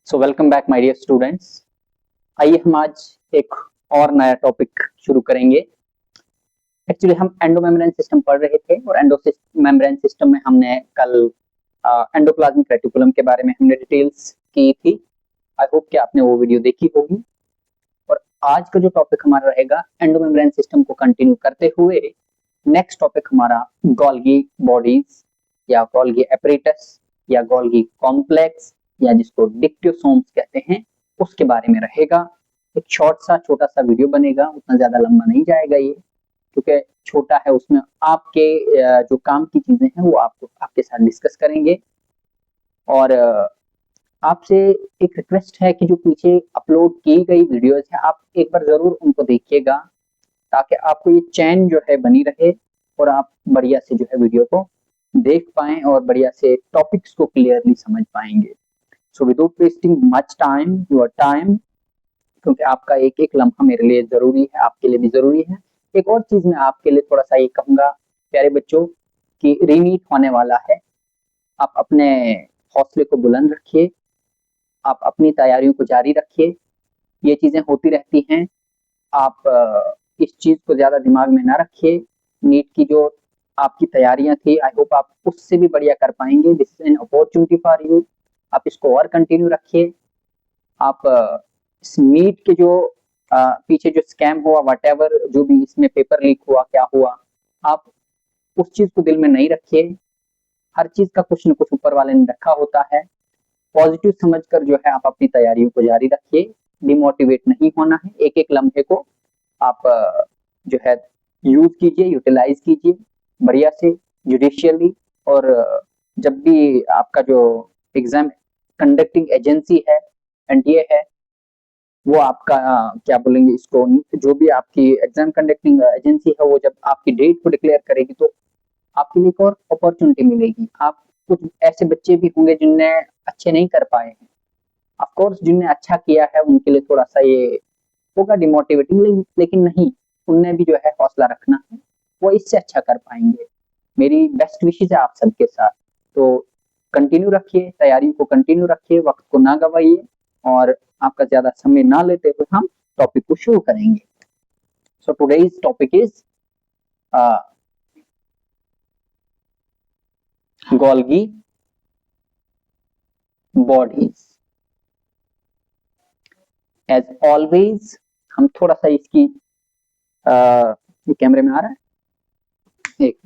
So welcome back my dear students. आइए हम आज एक और नया टॉपिक शुरू करेंगे। एक्चुअली हम एंडोमेम्ब्रेन सिस्टम पढ़ रहे थे और एंडोमेम्ब्रेन सिस्टम में हमने कल एंडोप्लाज्मिक रेटिकुलम के बारे में हमने डिटेल्स की थी। आई होप कि आपने वो वीडियो देखी होगी। और आज का जो टॉपिक हमारा रहेगा एंडोमेम्ब्रेन सिस्टम को कंटिन्यू करते हुए नेक्स्ट टॉपिक हमारा गोल्गी बॉडीज या गोल्गी एपरेटस या गोल्गी कॉम्प्लेक्स या जिसको डिक्टियोसोम्स कहते हैं उसके बारे में रहेगा। एक शॉर्ट सा छोटा सा वीडियो बनेगा, उतना ज्यादा लंबा नहीं जाएगा ये, क्योंकि छोटा है। उसमें आपके जो काम की चीजें हैं वो आपको आपके साथ डिस्कस करेंगे। और आपसे एक रिक्वेस्ट है कि जो पीछे अपलोड की गई वीडियोस है आप एक बार जरूर उनको देखिएगा, ताकि आपको ये चैन जो है बनी रहे और आप बढ़िया से जो है वीडियो को देख पाएं और बढ़िया से टॉपिक्स को क्लियरली समझ पाएंगे। So without wasting much time your time, क्योंकि आपका एक एक लम्हा मेरे लिए जरूरी है, आपके लिए भी जरूरी है। एक और चीज मैं आपके लिए थोड़ा सा ये कहूंगा प्यारे बच्चों कि रीनीट होने वाला है। आप अपने हौसले को बुलंद रखिए, आप अपनी तैयारियों को जारी रखिए। ये चीजें होती रहती हैं, आप इस चीज को ज्यादा दिमाग में ना रखिए। नीट की जो आपकी तैयारियां थी, आई होप आप उससे भी बढ़िया कर पाएंगे। This is an opportunity for you. आप इसको और कंटिन्यू रखिए। आप इस नीट के जो पीछे जो स्कैम हुआ, वट जो भी इसमें पेपर लीक हुआ, क्या हुआ, आप उस चीज को दिल में नहीं रखिए। हर चीज का कुछ न कुछ ऊपर वाले ने रखा होता है। पॉजिटिव समझकर जो है आप अपनी तैयारियों को जारी रखिए। डिमोटिवेट नहीं होना है। एक एक लम्हे को आप जो है यूज कीजिए, यूटिलाइज कीजिए बढ़िया से, जुडिशियली। और जब भी आपका जो एग्जाम कंडक्टिंग एजेंसी है एनटीए है, वो आपका क्या बोलेंगे इसको, जो भी आपकी एग्जाम कंडक्टिंग एजेंसी है, वो जब आपकी डेट को डिक्लेयर करेगी तो आपके लिए एक और अपॉर्चुनिटी मिलेगी। आप कुछ ऐसे बच्चे भी होंगे जिनने अच्छे नहीं कर पाए हैं, ऑफ कोर्स जिनने अच्छा किया है उनके लिए थोड़ा सा ये होगा डिमोटिवेटिंग, लेकिन नहीं, उनने भी जो है हौसला रखना है, वो इससे अच्छा कर पाएंगे। मेरी बेस्ट विशेष है आप सबके साथ। तो कंटिन्यू रखिए, तैयारी को कंटिन्यू रखिए, वक्त को ना गवाइए और आपका ज्यादा समय ना लेते हुए हम टॉपिक को शुरू करेंगे। So today's topic is Golgi bodies. As always हम थोड़ा सा इसकी ये कैमरे में आ रहा है, एक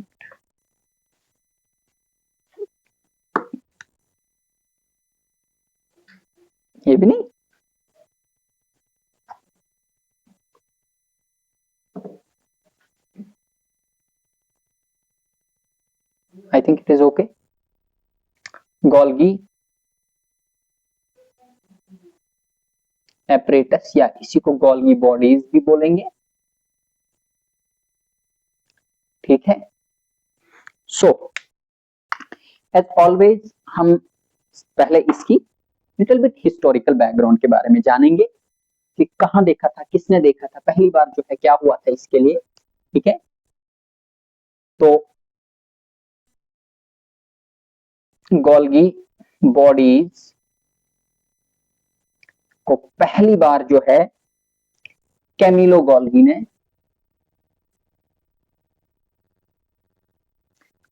ये भी नहीं, I think it is okay. Golgi apparatus या इसी को गोल्गी बॉडीज भी बोलेंगे, ठीक है। सो एज ऑलवेज हम पहले इसकी लिटिल बिट हिस्टोरिकल बैकग्राउंड के बारे में जानेंगे कि कहां देखा था, किसने देखा था, पहली बार जो है क्या हुआ था इसके लिए, ठीक है। तो गोल्गी बॉडीज को पहली बार जो है कैमिलो गोल्गी ने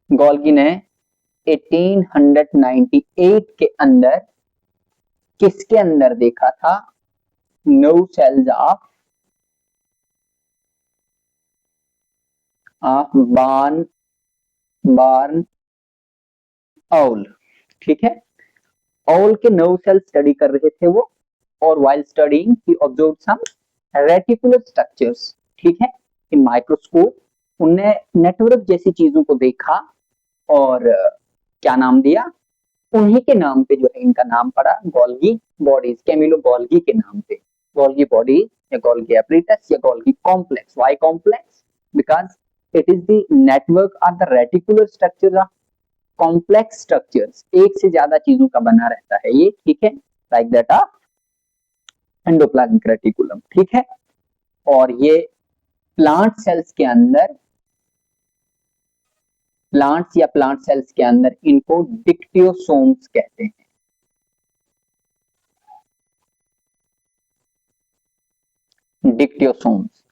गोल्गी ने 1898 के अंदर किसके अंदर देखा था? नो सेल्स ऑफ बार्न आउल, ठीक है। आउल के नर्व सेल स्टडी कर रहे थे वो, और वाइल स्टडीइंग ही ऑब्जर्व्ड सम रेटिकुलर स्ट्रक्चर्स, ठीक है, इन माइक्रोस्कोप। उनने नेटवर्क जैसी चीजों को देखा और क्या नाम दिया? उन्हीं के नाम पे जो है इनका नाम पड़ा गोल्गी बॉडीज, कैमिलो गोल्गी के नाम पे। गोल्गी बॉडीज या गोल्गी एपरेटस या Golgi complex. Why complex? Because it is the network of the reticular structure of complex structures. एक से ज्यादा चीजों का बना रहता है ये, ठीक है, like that of endoplasmic reticulum, ठीक है। और ये प्लांट सेल्स के अंदर, प्लांट्स या प्लांट सेल्स के अंदर इनको डिक्टियोसोम्स कहते हैं। डिक्टियोसोम्स।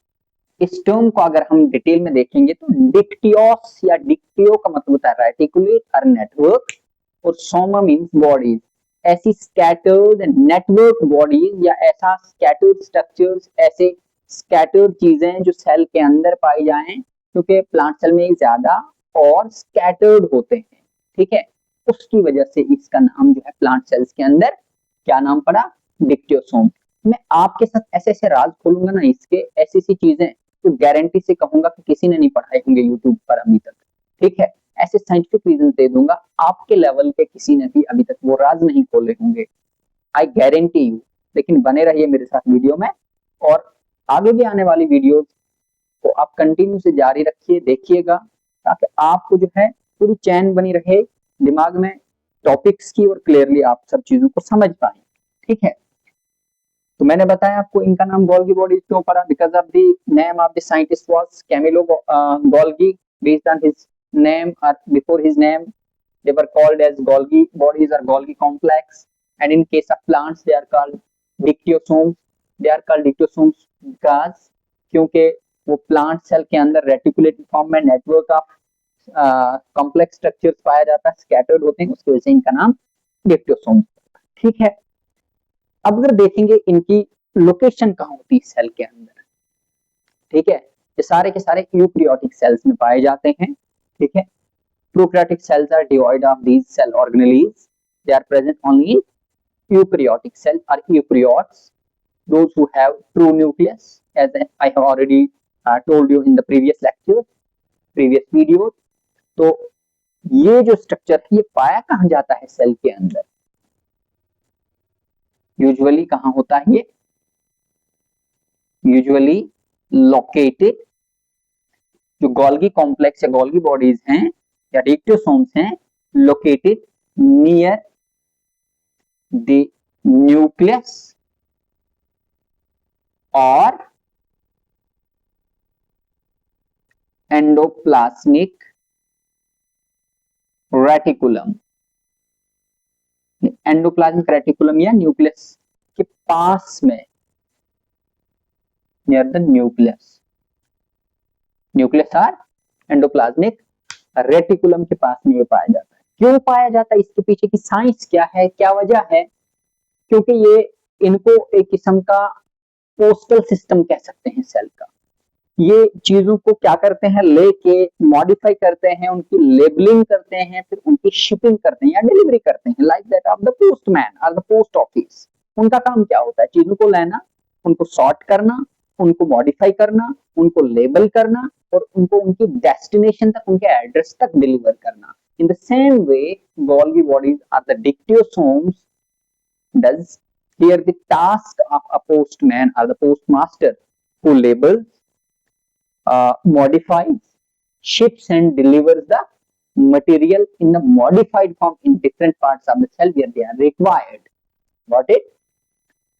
इस टर्म को अगर हम डिटेल में देखेंगे तो डिक्टियोस या डिक्टियो का मतलब होता है रेटिकुलेट और नेटवर्क, और सोमा मींस बॉडीज, ऐसी स्कैटर्ड नेटवर्क बॉडीज या ऐसा स्कैटर्ड स्ट्रक्चर्स, ऐसे स्कैटर्ड चीजें जो सेल के अंदर पाई जाएं, क्योंकि प्लांट सेल में ज्यादा और स्कैटर्ड होते हैं, ठीक है, उसकी वजह से इसका नाम जो है प्लांट सेल्स के अंदर क्या नाम पड़ा, डिक्टियोसोम। मैं आपके साथ ऐसे ऐसे राज खोलूंगा ना इसके, ऐसी ऐसी चीजें तो गारंटी से कहूंगा कि किसी ने नहीं पढ़ाए होंगे यूट्यूब पर अभी तक, ठीक है, ऐसे साइंटिफिक रीजन दे दूंगा, आपके लेवल पे किसी ने भी अभी तक वो राज नहीं खोले होंगे, आई गारंटी यू। लेकिन बने रहिए मेरे साथ वीडियो में, और आगे भी आने वाली वीडियो को आप कंटिन्यू से जारी रखिए, देखिएगा, ताकि आपको जो है पूरी चैन बनी रहे दिमाग में टॉपिक्स की, और क्लियरली आप सब चीजों को समझ पाए, ठीक है। तो मैंने बताया आपको इनका नाम गोल्गी बॉडीज क्यों पड़ा, because of the name of the scientist was Camillo Golgi, based on his name और before his name they were called as Golgi bodies or Golgi complex, and in case of plants they are called dictyosomes। they are called dictyosomes because क्योंकि वो plant cell के अंदर reticulated form में network of complex structures पाया जाता है, scattered होते हैं, उसकी वजह से इनका नाम डिक्टियोसोम, ठीक है। अब अगर देखेंगे इनकी लोकेशन कहाँ होती है सेल के अंदर, ठीक है, ये सारे के सारे यूकैरियोटिक सेल्स में पाए जाते हैं, ठीक है। Prokaryotic cells are devoid of these cell organelles. They are present only in eukaryotic cells or eukaryotes, those who have true nucleus, as I have already told you in the previous lecture, previous video। तो ये जो structure है ये पाया कहाँ जाता है cell के अंदर, यूजुअली कहाँ होता है ये, यूजुअली लोकेटेड, जो गोल्गी कॉम्प्लेक्स या गोल्गी बॉडीज हैं या डिक्टियोसोम्स हैं, लोकेटेड नियर द न्यूक्लियस और एंडोप्लाज्मिक रेटिकुलम, एंडोप्लाज्मिक रेटिकुलम या न्यूक्लियस के पास में, नियर द न्यूक्लियस, न्यूक्लियस और एंडोप्लाज्मिक रेटिकुलम के पास में ये पाया जाता है। क्यों पाया जाता है, इसके पीछे की साइंस क्या है, क्या वजह है, क्योंकि ये इनको एक किस्म का पोस्टल सिस्टम कह सकते हैं सेल का। ये चीजों को क्या करते हैं, लेके मॉडिफाई करते हैं, उनकी लेबलिंग करते हैं, फिर उनकी शिपिंग करते हैं या डिलीवरी करते हैं, like that of the postman और द पोस्ट ऑफिस। उनका काम क्या होता है, चीजों को लेना, उनको सॉर्ट करना, उनको मॉडिफाई करना, उनको लेबल करना, और उनको उनकी डेस्टिनेशन तक, उनके एड्रेस तक डिलीवर करना। In the same way Golgi bodies are the dictyosomes does here the task of a postman or the postmaster who labels, modifies, ships and delivers the material in the modified form in different parts of the cell where they are required। Got it?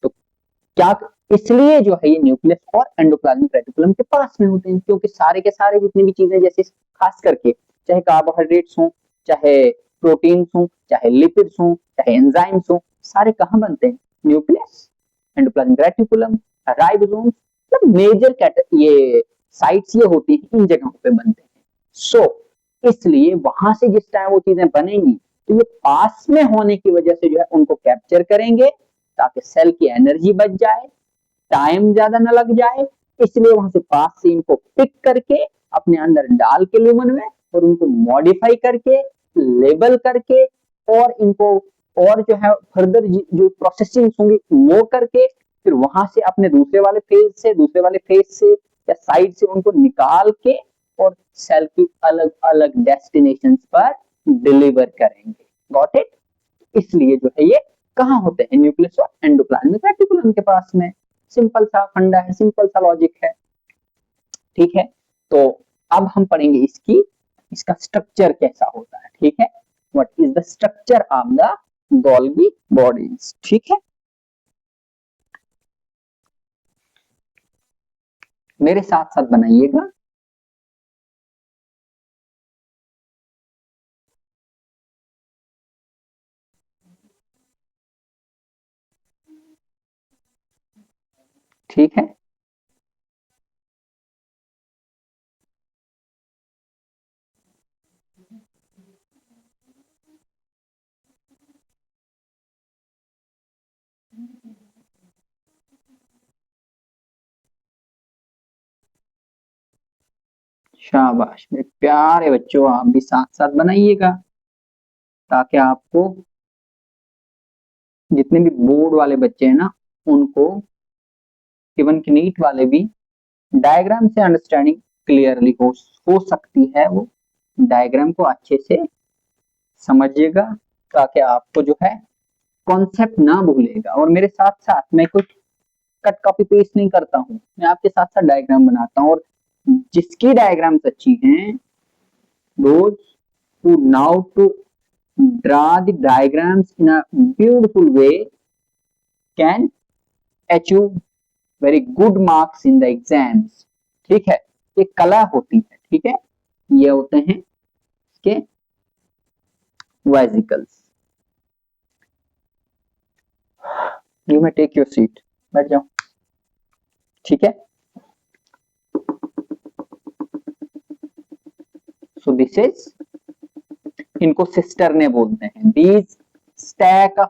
तो क्या इसलिए जो है ये nucleus और endoplasmic reticulum के पास में होते हैं, क्योंकि सारे के सारे जितनी भी चीजें, जैसे खास करके चाहे कार्बोहाइड्रेट्स हो, चाहे प्रोटीन्स हो, चाहे लिपिड्स हो, चाहे एंजाइम्स हो, सारे कहाँ बनते हैं, न्यूक्लियस, एंडोप्लाज्मिक रेटिकुलम, राइबोसोम, मतलब मेजर ये साइट्स ये होती है इन जगहों पे बनते हैं। सो इसलिए वहां से जिस टाइम वो चीजें बनेंगी तो ये पास में होने की वजह से जो है उनको कैप्चर करेंगे, ताकि सेल की एनर्जी बच जाए, टाइम ज्यादा न लग जाए, इसलिए वहां से पास से इनको पिक करके अपने अंदर डाल के ल्यूमन में, और उनको मॉडिफाई करके, लेबल करके, और इनको और जो है फर्दर जो प्रोसेसिंग होंगी वो करके, फिर वहां से अपने दूसरे वाले फेज से या साइड से उनको निकाल के और सेल की अलग अलग डेस्टिनेशन पर डिलीवर करेंगे। Got it? इसलिए जो है ये कहाँ होते हैं, न्यूक्लियस और एंडोप्लाज्मिक रेटिकुलम के पास में। सिंपल सा फंडा है, सिंपल सा लॉजिक है, ठीक है। तो अब हम पढ़ेंगे इसका स्ट्रक्चर कैसा होता है, ठीक है। What is the structure of the Golgi bodies, ठीक है। मेरे साथ साथ बनाइएगा। ठीक है, शाबाश मेरे प्यारे बच्चों, आप भी साथ साथ बनाइएगा ताकि आपको, जितने भी बोर्ड वाले बच्चे हैं ना, उनको, इवन कि नीट वाले भी, डायग्राम से अंडरस्टैंडिंग क्लियरली हो सकती है। वो डायग्राम को अच्छे से समझिएगा ताकि आपको जो है कॉन्सेप्ट ना भूलेगा। और मेरे साथ साथ मैं कुछ कट कॉपी पेस्ट नहीं करता हूँ, मैं आपके साथ साथ डायग्राम बनाता हूँ। और जिसकी डायग्राम्स अच्छी हैं, those who now to draw the diagrams in a beautiful way can achieve very good marks in the exams। ठीक है, ये कला होती है। ठीक है, ये होते हैं इसके vesicles. You may take your seat, बैठ जाओ। ठीक है, सो दिस इज, इनको सिस्टरने बोलते हैं। These stack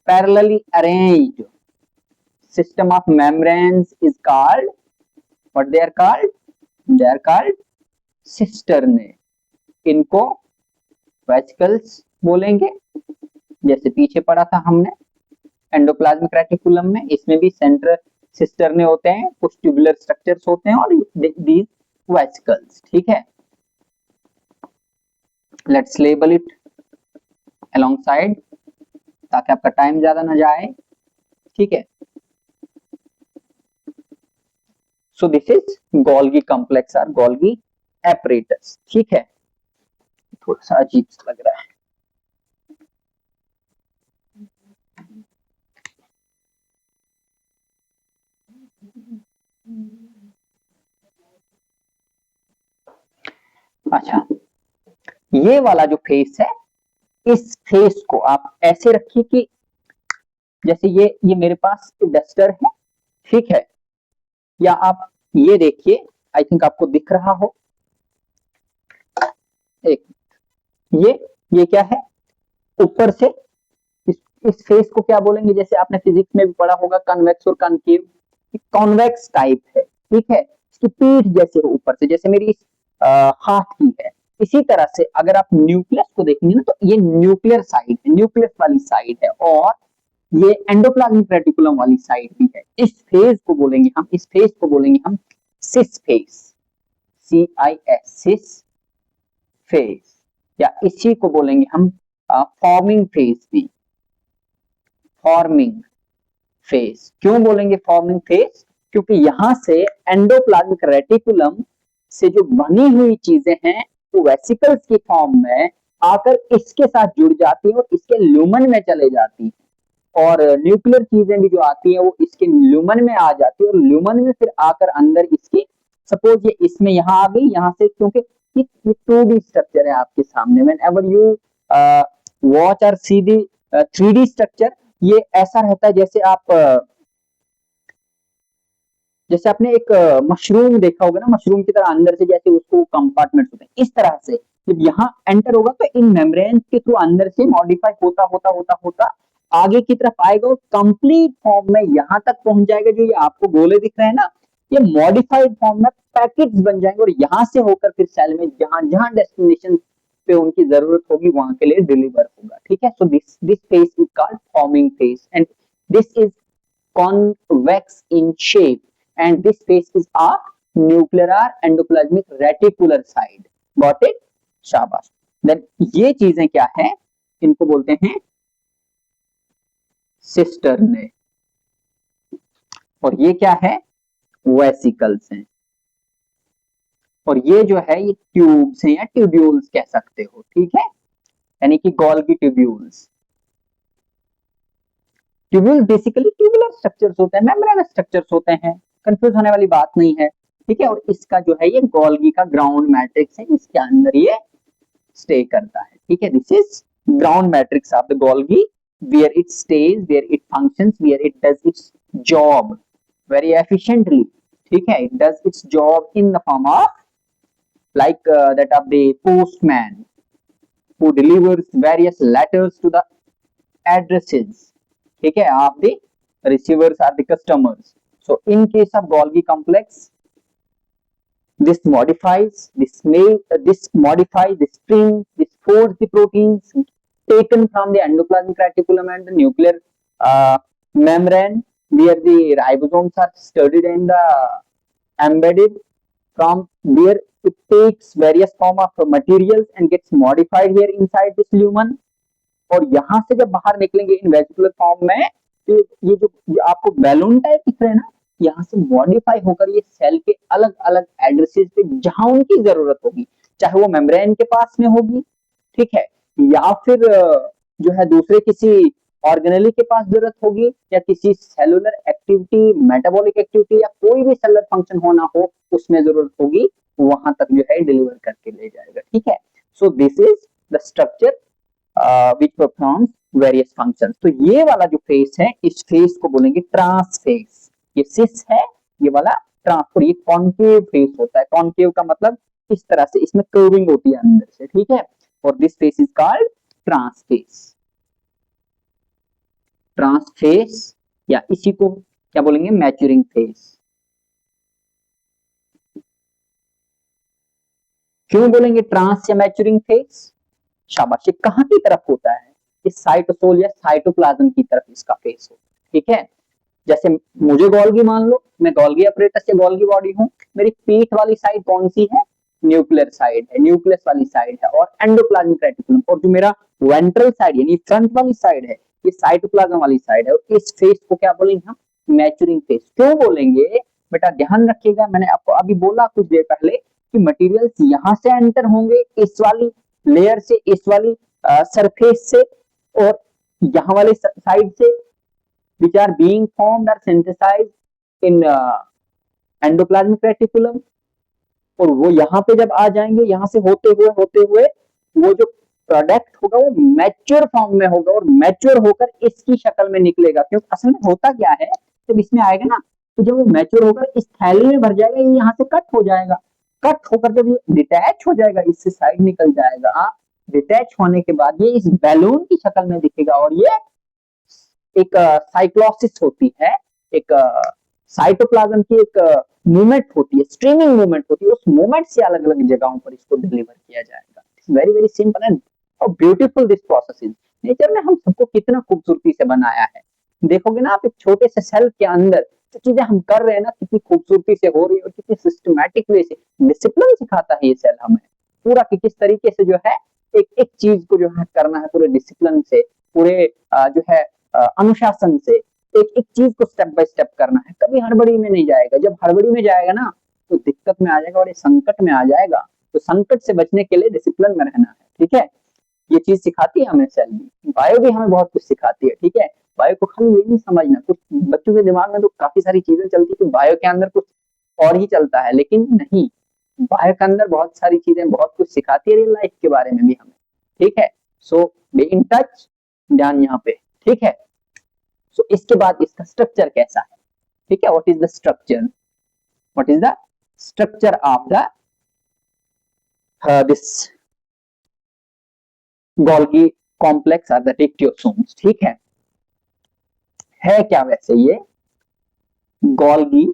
parallelly arranged system of membranes is called, what they are called, they are called cisternae। इनको वेसिकल्स बोलेंगे। जैसे पीछे पढ़ा था हमने एंडोप्लाज्मिक रेटिकुलम में, इसमें भी सेंट्रल सिस्टरने होते हैं, कुछ ट्यूबुलर स्ट्रक्चर्स होते हैं और दीज वेसिकल्स। ठीक है, let's label it along side ताकि आपका टाइम ज्यादा ना जाए। ठीक है, so this is Golgi complex और गोल्गी एपरेटस। ठीक है, थोड़ा सा अजीब सा लग रहा है। अच्छा, ये वाला जो फेस है, इस फेस को आप ऐसे रखिए कि जैसे ये मेरे पास डस्टर है। ठीक है, या आप ये देखिए, आई थिंक आपको दिख रहा हो, एक ये क्या है, ऊपर से इस फेस को क्या बोलेंगे, जैसे आपने फिजिक्स में भी पढ़ा होगा, कन्वेक्स और कनकेव। कॉन्वेक्स टाइप है। ठीक है, इसकी पीठ जैसे ऊपर से, जैसे मेरी हाथ की है। इसी तरह से अगर आप न्यूक्लियस को देखेंगे ना, तो ये न्यूक्लियर साइड है, न्यूक्लियस वाली साइड है, और ये एंडोप्लाज्मिक रेटिकुलम वाली साइड भी है। इस फेज को बोलेंगे हम, इस फेज को बोलेंगे हम सिस फेज, CIS, सिस फेज, या इसी को बोलेंगे हम फॉर्मिंग फेज भी, फॉर्मिंग फेज। क्यों बोलेंगे फॉर्मिंग फेज? क्योंकि यहां से एंडोप्लाज्मिक रेटिकुलम से जो बनी हुई चीजें हैं वो वेसिकल्स की फॉर्म में आकर इसके साथ जुड़ जाती है और इसके ल्यूमन में चले जाती है, और न्यूक्लियर चीजें भी जो आती है वो इसके ल्यूमन में आ जाती है, और ल्यूमन में फिर आकर अंदर इसकी, सपोज ये इसमें यहाँ आ गई, यहाँ से, क्योंकि ये 2D स्ट्रक्चर है आपके सामने। व्हेनेवर यू वॉच और सी दी 3D स्ट्रक्चर, ये ऐसा रहता है जैसे आप जैसे आपने एक मशरूम देखा होगा ना, मशरूम की तरह अंदर से जैसे उसको कंपार्टमेंट होते हैं, इस तरह से जब यहाँ एंटर होगा तो इन मेम्ब्रेन के थ्रू अंदर से मॉडिफाई होता होता होता होता आगे की तरफ आएगा और कंप्लीट फॉर्म में यहाँ तक पहुंच जाएगा। जो ये आपको गोले दिख रहे हैं ना, ये मॉडिफाइड फॉर्म में पैकेट्स बन जाएंगे और यहाँ से होकर फिर सेल में जहां जहां डेस्टिनेशन पे उनकी जरूरत होगी वहां के लिए डिलीवर होगा। ठीक है, so this phase is called forming phase, and this is convex in shape, and this face is a nuclear endoplasmic reticular side। Got it? शाबाश। देन ये चीजें क्या है, इनको बोलते हैं सिस्टरने, और ये क्या है, वेसिकल्स हैं, और ये जो है ये ट्यूब्स हैं या ट्यूब्यूल्स कह सकते हो। ठीक है, यानी कि Golgi tubules. Tubule basically tubular structures होते हैं, मेम्ब्रेनस स्ट्रक्चर्स होते हैं, कंफ्यूज होने वाली बात नहीं है। ठीक है, और इसका जो है ये गोल्गी का ग्राउंड मैट्रिक्स है, इसके अंदर ये स्टे करता है। ठीक है, this is ground matrix of the Golgi, where it stays, where it functions, where it does its job very efficiently. ठीक है, it does its job in the form of like that of the postman who delivers various letters to the addresses, ठीक है, of the receivers are the customers. So in case of Golgi complex, this modifies, this modifies, this springs, this force the proteins taken from the endoplasmic reticulum and the nuclear membrane, where the ribosomes are studied and embedded. From there it takes various form of materials and gets modified here inside this lumen. और यहाँ से जब बाहर निकलेंगे इन vesicular form में, तो ये जो आपको बैलून टाइप दिख रहे हैं ना, यहाँ से मॉडिफाई होकर ये सेल के अलग अलग एड्रेसेस पे जहां उनकी जरूरत होगी, चाहे वो मेम्ब्रेन के पास में होगी, ठीक है, या फिर जो है दूसरे किसी ऑर्गेनेली के पास जरूरत होगी, या किसी सेलुलर एक्टिविटी, मेटाबॉलिक एक्टिविटी या कोई भी सेलुलर फंक्शन होना हो उसमें जरूरत होगी, वहां तक जो है डिलीवर करके ले जाएगा, ठीक है। So this is the structure which performs various functions. तो ये वाला जो फेस है, इस फेस को बोलेंगे ट्रांस फेस। ये सिस है, ये वाला ट्रांस, और ये कॉन्केव फेस होता है। कॉन्केव का मतलब इस तरह से, इसमें कर्विंग होती है अंदर से, ठीक है। और this face is called trans face. Trans face या इसी को क्या बोलेंगे, मैच्योरिंग फेस। क्यों बोलेंगे ट्रांस या मैच्योरिंग फेस? शाबाश, ये कहां की तरफ होता है? इस साइटोसोल या साइटोप्लाज्म की तरफ इसका फेस होता है, ठीक है। जैसे मुझे गोल्गी मान लो, मैं गोल्गी अपरेटस या गोल्गी बॉडी हूं, मेरी पीठ वाली साइड कौन सी है? न्यूक्लियर साइड है, न्यूक्लियस वाली साइड है, और एंडोप्लाज्मिक रेटिकुलम, और जो मेरा वेंट्रल साइड यानी फ्रंट वाली साइड है, ये साइटोप्लाज्म वाली साइड है। और इस फेस को क्या बोलेंगे हम? Maturing face. क्यों बोलेंगे बेटा, ध्यान रखिएगा, मैंने आपको अभी बोला कुछ देर पहले कि मटेरियल्स यहां से एंटर होंगे, इस वाली लेयर से, इस वाली सरफेस से, और यहाँ वाले साइड से, which are being formed or synthesized in endoplasmic reticulum, और वो यहाँ पे जब आ जाएंगे, यहाँ से होते हुए वो जो प्रोडक्ट होगा वो मैच्योर फॉर्म में होगा, और मैच्योर होकर इसकी शक्ल में निकलेगा। क्योंकि असल में होता क्या है, जब इसमें आएगा ना, तो जब वो मैच्योर होकर इस थैली में भर जाएगा, ये यहाँ से कट हो जाएगा, कट होकर जब ये डिटैच हो जाएगा, इससे साइड निकल जाएगा, डिटैच होने के बाद ये इस बैलून की शक्ल में दिखेगा, और ये एक साइक्लोसिस होती है, एक साइटोप्लाज्म की एक मूवमेंट होती है, स्ट्रीमिंग मूवमेंट होती है, उस मूवमेंट से अलग अलग जगहों पर इसको डिलीवर किया जाएगा। Very very simple and beautiful this process is. Nature ने हम सबको कितना खूबसूरती से बनाया है, देखोगे ना आप, एक छोटे से सेल के अंदर जो चीजें हम कर रहे हैं ना, कितनी खूबसूरती से हो रही है, और कितनी सिस्टमैटिक वे से, डिसिप्लिन सिखाता है ये सेल हमें पूरा, कि किस तरीके से जो है एक एक चीज को जो है करना है पूरे डिसिप्लिन से, पूरे जो है अनुशासन से, एक एक चीज को स्टेप बाय स्टेप करना है, कभी हड़बड़ी में नहीं जाएगा। जब हड़बड़ी में जाएगा ना तो दिक्कत में आ जाएगा, और ये संकट में आ जाएगा। तो संकट से बचने के लिए डिसिप्लिन में रहना है, ठीक है। ये चीज सिखाती है हमें सेल भी, बायो भी हमें बहुत कुछ सिखाती है, ठीक है। बायो को खाली ये नहीं समझना, कुछ बच्चों के दिमाग में तो काफी सारी चीजें चलती है कि बायो के अंदर कुछ और ही चलता है, लेकिन नहीं, बायो के अंदर बहुत सारी चीजें बहुत कुछ सिखाती है रियल लाइफ के बारे में भी हमें, ठीक है। सो बी इन टच, ध्यान यहाँ पे, ठीक है। सो इसके बाद इसका स्ट्रक्चर कैसा है, ठीक है। What is the structure, what is the structure of the this Golgi complex are the dictyosomes, ठीक है क्या वैसे ये गोल्गी?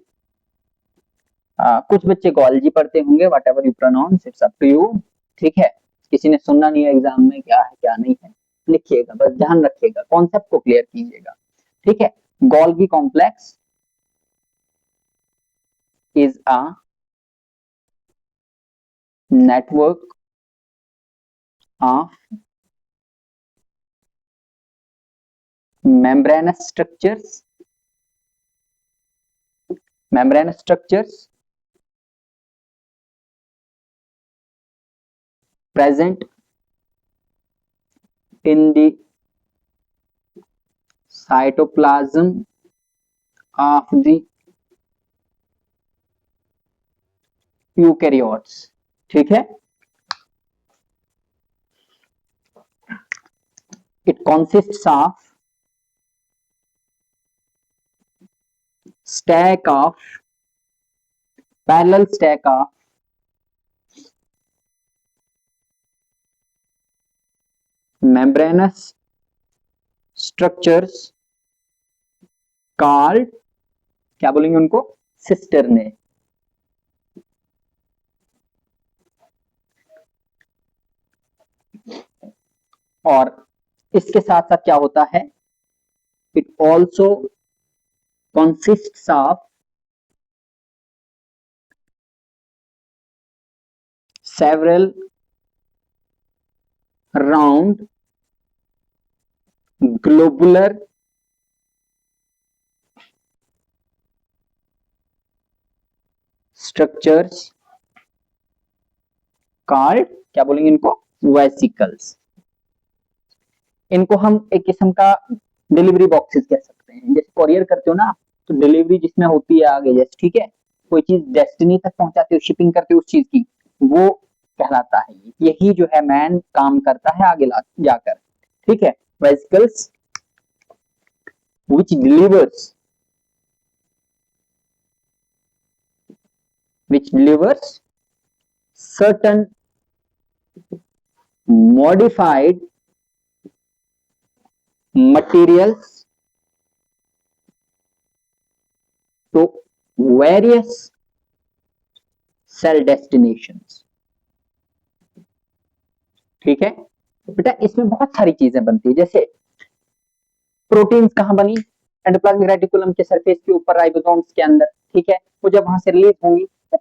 कुछ बच्चे गोल्जी पढ़ते होंगे, whatever you pronounce, it's up to you, ठीक है। किसी ने सुनना नहीं है एग्जाम में क्या है क्या नहीं है, लिखिएगा, बस ध्यान रखिएगा, कॉन्सेप्ट को क्लियर कीजिएगा, ठीक है। Golgi complex is a network of membranous structures present in the cytoplasm of the eukaryotes, ठीक है। It consists of stack of parallel stack of membranous structures called, क्या बोलेंगे उनको, सिस्टर्ने। और इसके साथ साथ क्या होता है, it also consists of several round globular structures called, क्या बोलेंगे इनको, वेसिकल्स। इनको हम एक किस्म का डिलीवरी बॉक्सेस कह सकते हैं। जैसे कोरियर करते हो ना, तो डिलीवरी जिसमें होती है आगे, जैसे ठीक है, कोई चीज डेस्टिनी तक पहुंचाते हो, शिपिंग करते हो उस चीज की, वो कहलाता है। यही जो है मैन काम करता है आगे जाकर, ठीक है। Vesicles which delivers certain modified materials to various cell destinations। ठीक है बेटा, इसमें बहुत सारी चीजें बनती है। जैसे प्रोटीन्स कहां बनी, एंडोप्लाज्मिक रेटिकुलम के सरफेस के ऊपर राइबोसोम्स के अंदर, ठीक है। वो जब वहां से रिलीज होंगी तो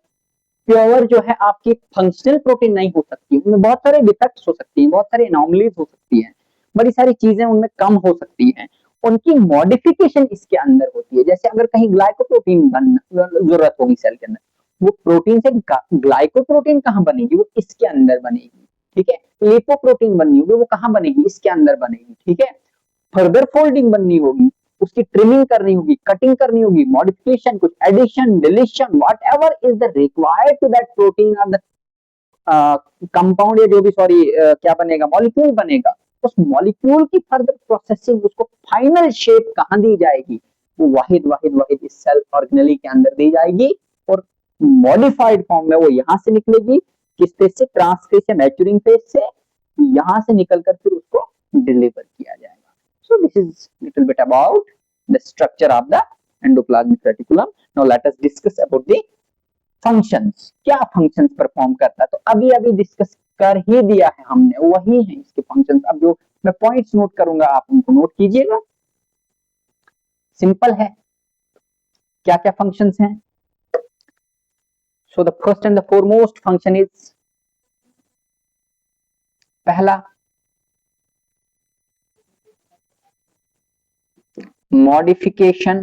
प्योर जो है आपकी फंक्शनल प्रोटीन नहीं हो सकती, उनमें बहुत सारे डिफेक्ट्स हो सकती हैं, बहुत सारी एनॉमलीज हो सकती हैं, बड़ी सारी चीजें उनमें कम हो सकती हैं, उनकी मॉडिफिकेशन इसके अंदर होती है। जैसे अगर कहीं ग्लाइकोप्रोटीन बनना जरूरत होगी सेल के अंदर, वो प्रोटीन से ग्लाइकोप्रोटीन कहां बनेगी, वो इसके अंदर बनेगी, ठीक है। लिपोप्रोटीन बननी होगी, वो कहां बनेगी, इसके अंदर बनेगी, ठीक है। फर्दर फोल्डिंग बननी होगी, उसकी ट्रिमिंग करनी होगी, कटिंग करनी होगी, मॉडिफिकेशन, कुछ addition, deletion, whatever is the required to that protein और द कंपाउंड, या जो भी सॉरी क्या बनेगा, मॉलिक्यूल बनेगा, उस मॉलिक्यूल की फर्दर प्रोसेसिंग, उसको फाइनल शेप कहां दी जाएगी, वो वाहिद वाहिद वाहिद इस सेल ऑर्गेनेली के अंदर दी जाएगी, और मॉडिफाइड फॉर्म में वो यहां से निकलेगी, किस फेज से, ट्रांसफेज से, मैच्योरिंग फेज से, यहां से निकलकर फिर उसको डिलीवर किया जाएगा। So this is little bit about the structure of the endoplasmic reticulum. Now let us discuss about the functions. क्या functions perform करता है, तो अभी अभी डिस्कस कर ही दिया है हमने, वही है इसके functions। अब जो मैं पॉइंट्स नोट करूंगा आप उनको नोट कीजिएगा, सिंपल है। क्या क्या functions हैं? So the first and the foremost function is, पहला modification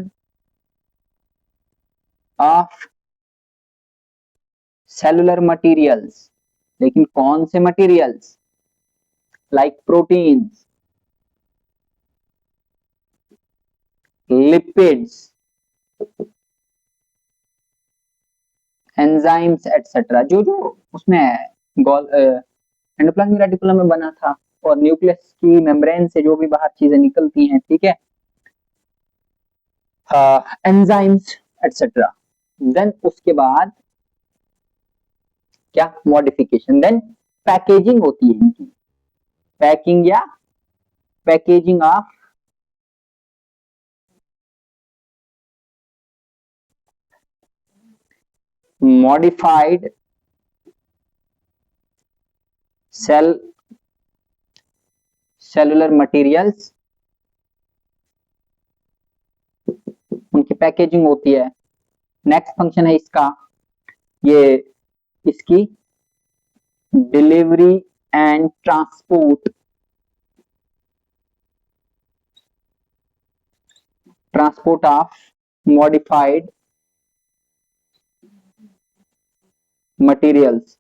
of cellular materials। लेकिन कौन से materials, like proteins, lipids, enzymes etcetera, जो जो उसमें एंडोप्लाज्मिक रेटिकुलम में बना था, और न्यूक्लियस की मेम्ब्रेन से जो भी बाहर चीजें निकलती हैं, ठीक है, एंजाइम्स एटसेट्रा। देन उसके बाद क्या, मॉडिफिकेशन, देन पैकेजिंग होती है इनकी, पैकिंग या packaging of modified cellular materials, उनकी पैकेजिंग होती है। नेक्स्ट फंक्शन है इसका, ये इसकी delivery and transport of modified materials.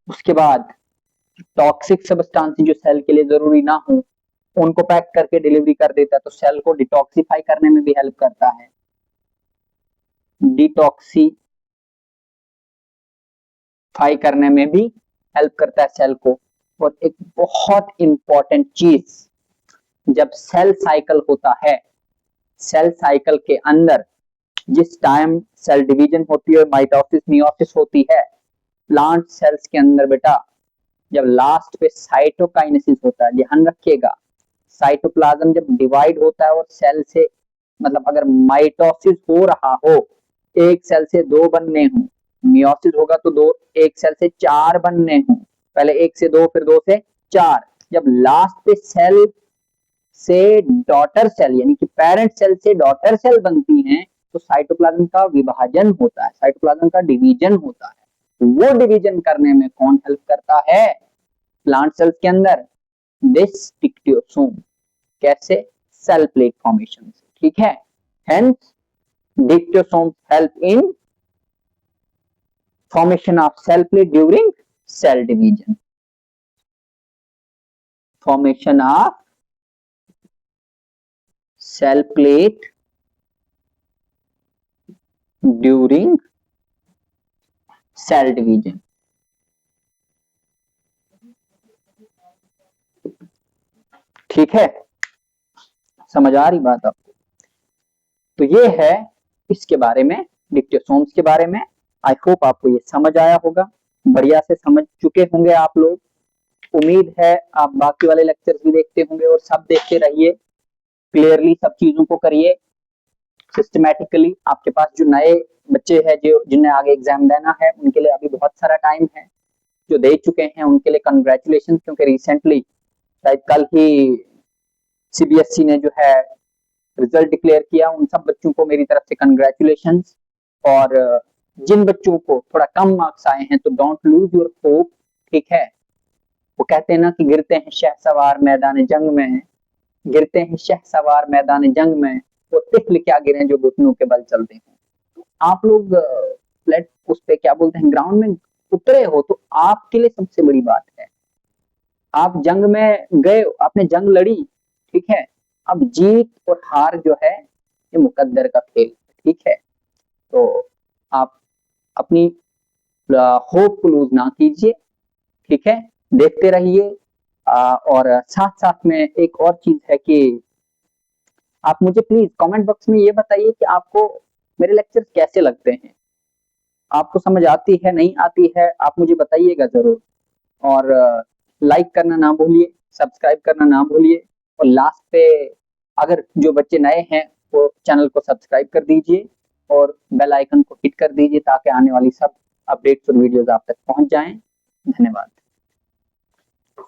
उसके बाद टॉक्सिक सब्सटेंस जो सेल के लिए जरूरी ना हो, उनको पैक करके डिलीवरी कर देता है, तो सेल को डिटॉक्सिफाई करने में भी हेल्प करता है, डिटॉक्सीफाई करने में भी हेल्प करता है सेल को। और एक बहुत इंपॉर्टेंट चीज, जब सेल साइकिल होता है, सेल साइकिल के अंदर जिस टाइम सेल डिवीजन होती है, माइटोसिस मियोसिस होती है, प्लांट सेल्स के अंदर बेटा, जब लास्ट पे साइटोकाइनेसिस होता है, ध्यान रखिएगा, साइटोप्लाज्म जब डिवाइड होता है और सेल से, मतलब अगर माइटोसिस हो रहा हो, एक सेल से दो बनने हो, मियोसिस होगा तो दो, एक सेल से चार बनने हो, पहले एक से दो फिर दो से चार, जब लास्ट पे सेल से डॉटर सेल यानी कि पेरेंट सेल से डॉटर सेल बनती हैं, तो साइटोप्लाज्म का विभाजन होता है, साइटोप्लाज्म का डिवीजन होता है। वो डिवीजन करने में कौन हेल्प करता है प्लांट सेल्स के अंदर? This dictyosome. कैसे? सेल प्लेट फॉर्मेशन से, ठीक है। Hence dictyosome help in formation of cell plate during cell division. Formation of cell plate during cell division. ठीक है, समझ आ रही बात आपको? तो ये है इसके बारे में, डिक्टियोसोम्स के बारे में। आई होप आपको ये समझ आया होगा, बढ़िया से समझ चुके होंगे आप लोग। उम्मीद है आप बाकी वाले लेक्चर्स भी देखते होंगे और सब देखते रहिए, क्लियरली सब चीजों को करिए सिस्टमैटिकली। आपके पास जो नए बच्चे हैं जो जिन्हें आगे एग्जाम देना है, उनके लिए अभी बहुत सारा टाइम है। जो दे चुके हैं उनके लिए कंग्रेचुलेशन, क्योंकि रिसेंटली शायद कल ही सीबीएसई ने जो है रिजल्ट डिक्लेयर किया। उन सब बच्चों को मेरी तरफ से कंग्रेचुलेशन। और जिन बच्चों को थोड़ा कम मार्क्स आए हैं तो डोंट लूज योर होप, ठीक है। वो कहते हैं ना कि गिरते हैं शहसवार मैदान जंग में, गिरते हैं शहसवार मैदान जंग में, वो तिफल क्या गिरे जो घुटनों के बल चलते हैं। तो आप लोग फ्लैट उस पे क्या बोलते हैं ग्राउंड में उतरे हो, तो आपके लिए सबसे बड़ी बात है आप जंग में गए, आपने जंग लड़ी, ठीक है। अब जीत और हार जो है ये मुकद्दर का खेल, ठीक है। तो आप अपनी होप को लूज ना कीजिए, ठीक है, देखते रहिए। और साथ साथ में एक और चीज है कि आप मुझे प्लीज कमेंट बॉक्स में ये बताइए कि आपको मेरे लेक्चर कैसे लगते हैं, आपको समझ आती है नहीं आती है, आप मुझे बताइएगा जरूर। और लाइक करना ना भूलिए, सब्सक्राइब करना ना भूलिए, और लास्ट पे अगर जो बच्चे नए हैं वो चैनल को सब्सक्राइब कर दीजिए और बेल आइकन को हिट कर दीजिए ताकि आने वाली सब अपडेट्स और वीडियोस आप तक पहुंच जाएं। धन्यवाद।